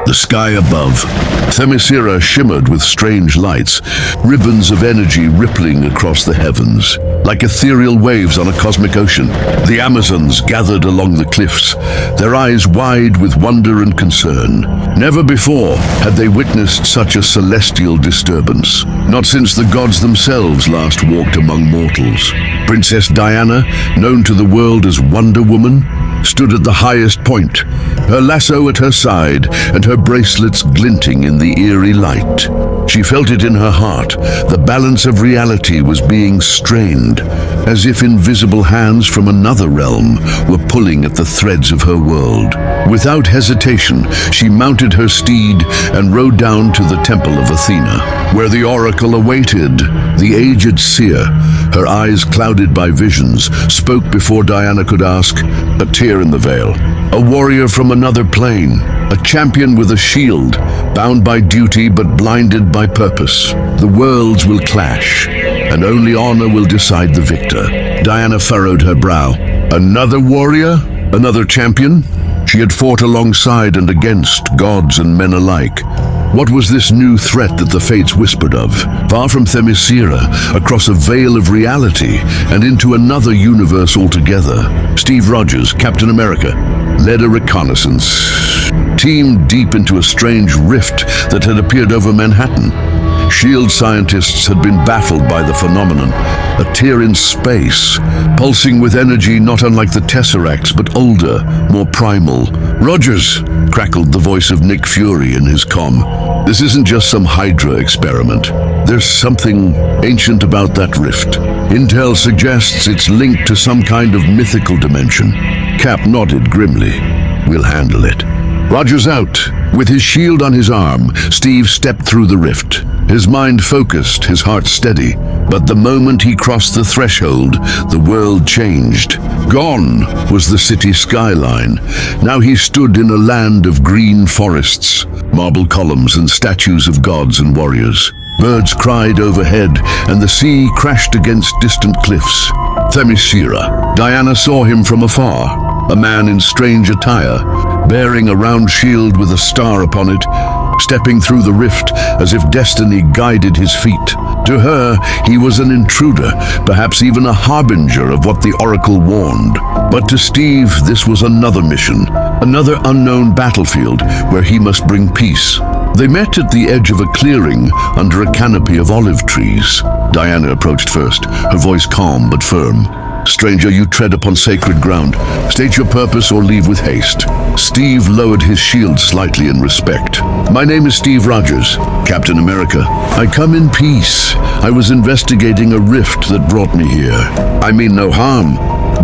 The sky above. Themyscira shimmered with strange lights, ribbons of energy rippling across the heavens. Like ethereal waves on a cosmic ocean, the Amazons gathered along the cliffs, their eyes wide with wonder and concern. Never before had they witnessed such a celestial disturbance, not since the gods themselves last walked among mortals. Princess Diana, known to the world as Wonder Woman, stood at the highest point, her lasso at her side and her bracelets glinting in the eerie light. She felt it in her heart. The balance of reality was being strained, as if invisible hands from another realm were pulling at the threads of her world. Without hesitation, she mounted her steed and rode down to the temple of Athena, where the oracle awaited. The aged seer, her eyes clouded by visions, spoke before Diana could ask. A tear in the veil. A warrior from another plane, a champion with a shield, bound by duty but blinded by purpose. The worlds will clash, and only honor will decide the victor. Diana furrowed her brow. Another warrior? Another champion? She had fought alongside and against gods and men alike. What was this new threat that the fates whispered of? Far from Themyscira, across a veil of reality, and into another universe altogether, Steve Rogers, Captain America, led a reconnaissance, teamed deep into a strange rift that had appeared over Manhattan. SHIELD scientists had been baffled by the phenomenon, a tear in space, pulsing with energy not unlike the Tesseracts, but older, more primal. Rogers, crackled the voice of Nick Fury in his comm. This isn't just some Hydra experiment. There's something ancient about that rift. Intel suggests it's linked to some kind of mythical dimension. Cap nodded grimly. We'll handle it. Rogers out. With his shield on his arm, Steve stepped through the rift. His mind focused, his heart steady. But the moment he crossed the threshold, the world changed. Gone was the city skyline. Now he stood in a land of green forests, marble columns and statues of gods and warriors. Birds cried overhead, and the sea crashed against distant cliffs. Themyscira. Diana saw him from afar, a man in strange attire, bearing a round shield with a star upon it, stepping through the rift as if destiny guided his feet. To her, he was an intruder, perhaps even a harbinger of what the oracle warned. But to Steve, this was another mission, another unknown battlefield where he must bring peace. They met at the edge of a clearing under a canopy of olive trees. Diana approached first, her voice calm but firm. Stranger, you tread upon sacred ground. State your purpose or leave with haste. Steve lowered his shield slightly in respect. My name is Steve Rogers, Captain America. I come in peace. I was investigating a rift that brought me here. I mean no harm.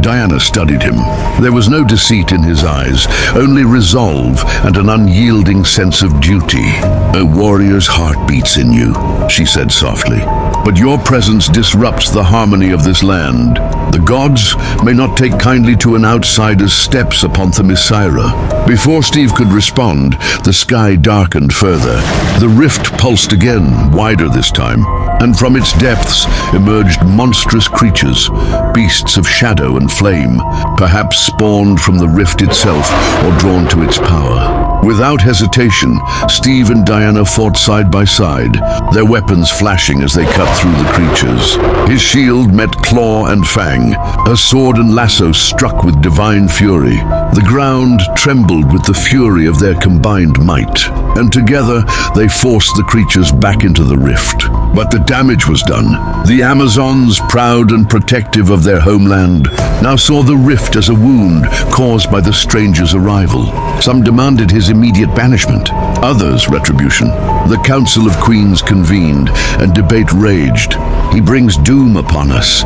Diana studied him. There was no deceit in his eyes, only resolve and an unyielding sense of duty. A warrior's heart beats in you, she said softly. But your presence disrupts the harmony of this land. The gods may not take kindly to an outsider's steps upon Themyscira. Before Steve could respond, the sky darkened further. The rift pulsed again, wider this time, and from its depths emerged monstrous creatures, beasts of shadow and flame, perhaps spawned from the rift itself or drawn to its power. Without hesitation, Steve and Diana fought side by side, their weapons flashing as they cut through the creatures. His shield met claw and fang, her sword and lasso struck with divine fury. The ground trembled with the fury of their combined might, and together they forced the creatures back into the rift. But the damage was done. The Amazons, proud and protective of their homeland, now saw the rift as a wound caused by the stranger's arrival. Some demanded his immediate banishment, others retribution. The Council of Queens convened, and debate raged. He brings doom upon us,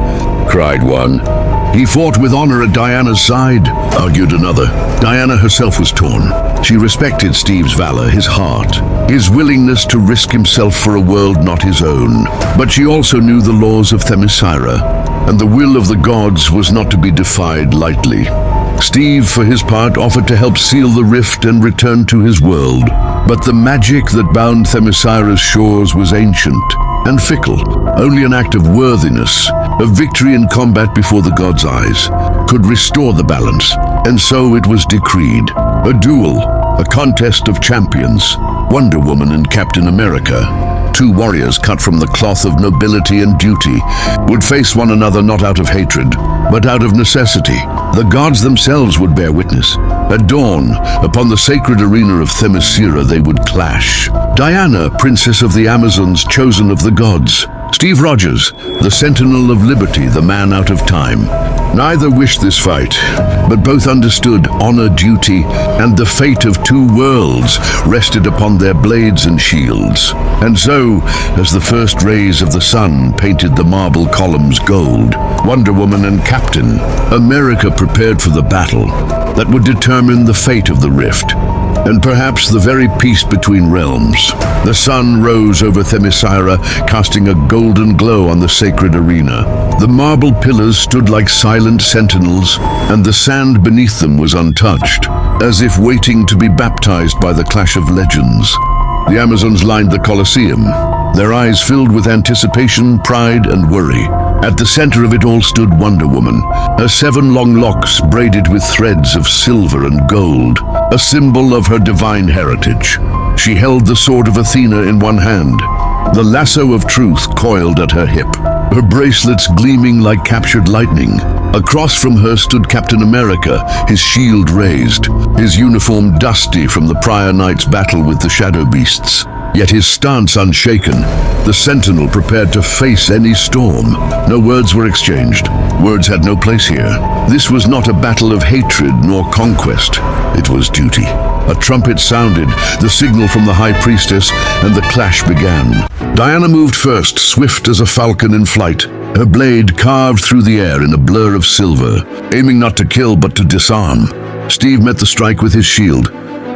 cried one. He fought with honor at Diana's side, argued another. Diana herself was torn. She respected Steve's valor, his heart, his willingness to risk himself for a world not his own. But she also knew the laws of Themyscira, and the will of the gods was not to be defied lightly. Steve, for his part, offered to help seal the rift and return to his world. But the magic that bound Themyscira's shores was ancient and fickle. Only an act of worthiness, a victory in combat before the gods' eyes, could restore the balance. And so it was decreed. A duel, a contest of champions, Wonder Woman and Captain America, two warriors cut from the cloth of nobility and duty, would face one another not out of hatred, but out of necessity. The gods themselves would bear witness. At dawn, upon the sacred arena of Themyscira, they would clash. Diana, princess of the Amazons, chosen of the gods. Steve Rogers, the sentinel of liberty, the man out of time. Neither wished this fight, but both understood honor, duty, and the fate of two worlds rested upon their blades and shields. And so, as the first rays of the sun painted the marble columns gold, Wonder Woman and Captain America prepared for the battle that would determine the fate of the rift, and perhaps the very peace between realms. The sun rose over Themyscira, casting a golden glow on the sacred arena. The marble pillars stood like silent sentinels, and the sand beneath them was untouched, as if waiting to be baptized by the clash of legends. The Amazons lined the Colosseum, their eyes filled with anticipation, pride, and worry. At the center of it all stood Wonder Woman, her 7 long locks braided with threads of silver and gold, a symbol of her divine heritage. She held the sword of Athena in one hand, the lasso of truth coiled at her hip, her bracelets gleaming like captured lightning. Across from her stood Captain America, his shield raised, his uniform dusty from the prior night's battle with the shadow beasts, yet his stance unshaken, the sentinel prepared to face any storm. No words were exchanged. Words had no place here. This was not a battle of hatred nor conquest. It was duty. A trumpet sounded, the signal from the High Priestess, and the clash began. Diana moved first, swift as a falcon in flight, her blade carved through the air in a blur of silver, aiming not to kill but to disarm. Steve met the strike with his shield,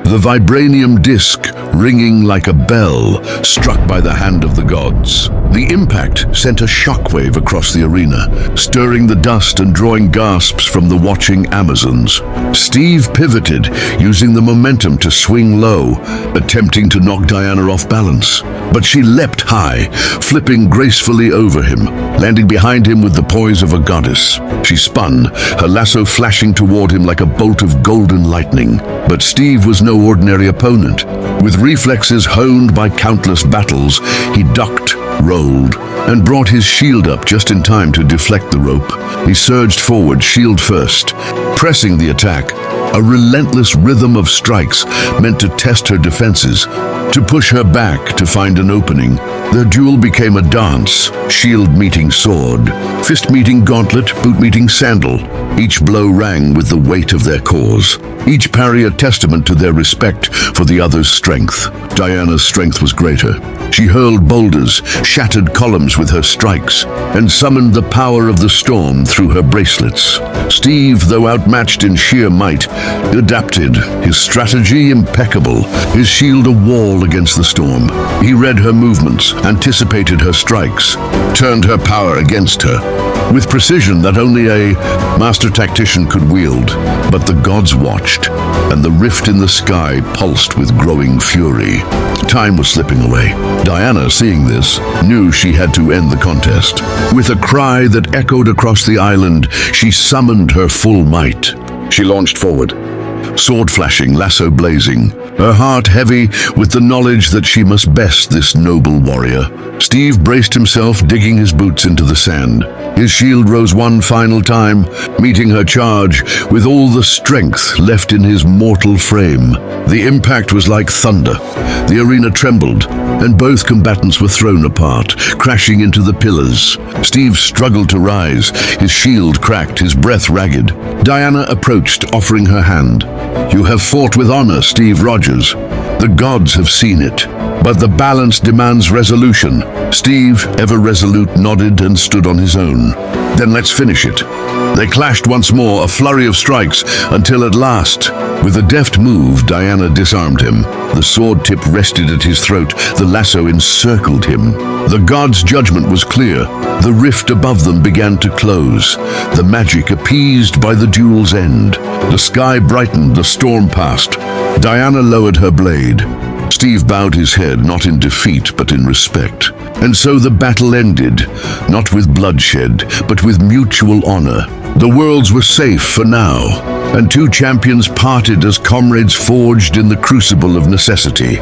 the vibranium disc ringing like a bell struck by the hand of the gods. The impact sent a shockwave across the arena, stirring the dust and drawing gasps from the watching Amazons. Steve pivoted, using the momentum to swing low, attempting to knock Diana off balance. But she leapt high, flipping gracefully over him, landing behind him with the poise of a goddess. She spun, her lasso flashing toward him like a bolt of golden lightning. But Steve was no ordinary opponent. With reflexes honed by countless battles, he ducked, rolled, and brought his shield up just in time to deflect the rope. He surged forward, shield first, pressing the attack, a relentless rhythm of strikes meant to test her defenses, to push her back to find an opening. Their duel became a dance, shield meeting sword, fist meeting gauntlet, boot meeting sandal. Each blow rang with the weight of their cause, each parry a testament to their respect for the other's strength. Diana's strength was greater. She hurled boulders, shattered columns with her strikes, and summoned the power of the storm through her bracelets. Steve, though outmatched in sheer might, adapted, his strategy impeccable, his shield a wall against the storm. He read her movements, anticipated her strikes, turned her power against her, with precision that only a master tactician could wield. But the gods watched, and the rift in the sky pulsed with growing fury. Time was slipping away. Diana, seeing this, knew she had to end the contest. With a cry that echoed across the island, she summoned her full might. She launched forward, sword flashing, lasso blazing, her heart heavy with the knowledge that she must best this noble warrior. Steve braced himself, digging his boots into the sand. His shield rose one final time, meeting her charge with all the strength left in his mortal frame. The impact was like thunder. The arena trembled, and both combatants were thrown apart, crashing into the pillars. Steve struggled to rise, his shield cracked, his breath ragged. Diana approached, offering her hand. "You have fought with honor, Steve Rogers. The gods have seen it. But the balance demands resolution." Steve, ever resolute, nodded and stood on his own. "Then let's finish it." They clashed once more, a flurry of strikes, until at last, with a deft move, Diana disarmed him. The sword tip rested at his throat, the lasso encircled him. The god's judgment was clear. The rift above them began to close, the magic appeased by the duel's end. The sky brightened, the storm passed. Diana lowered her blade. Steve bowed his head, not in defeat, but in respect. And so the battle ended, not with bloodshed, but with mutual honor. The worlds were safe for now, and two champions parted as comrades forged in the crucible of necessity.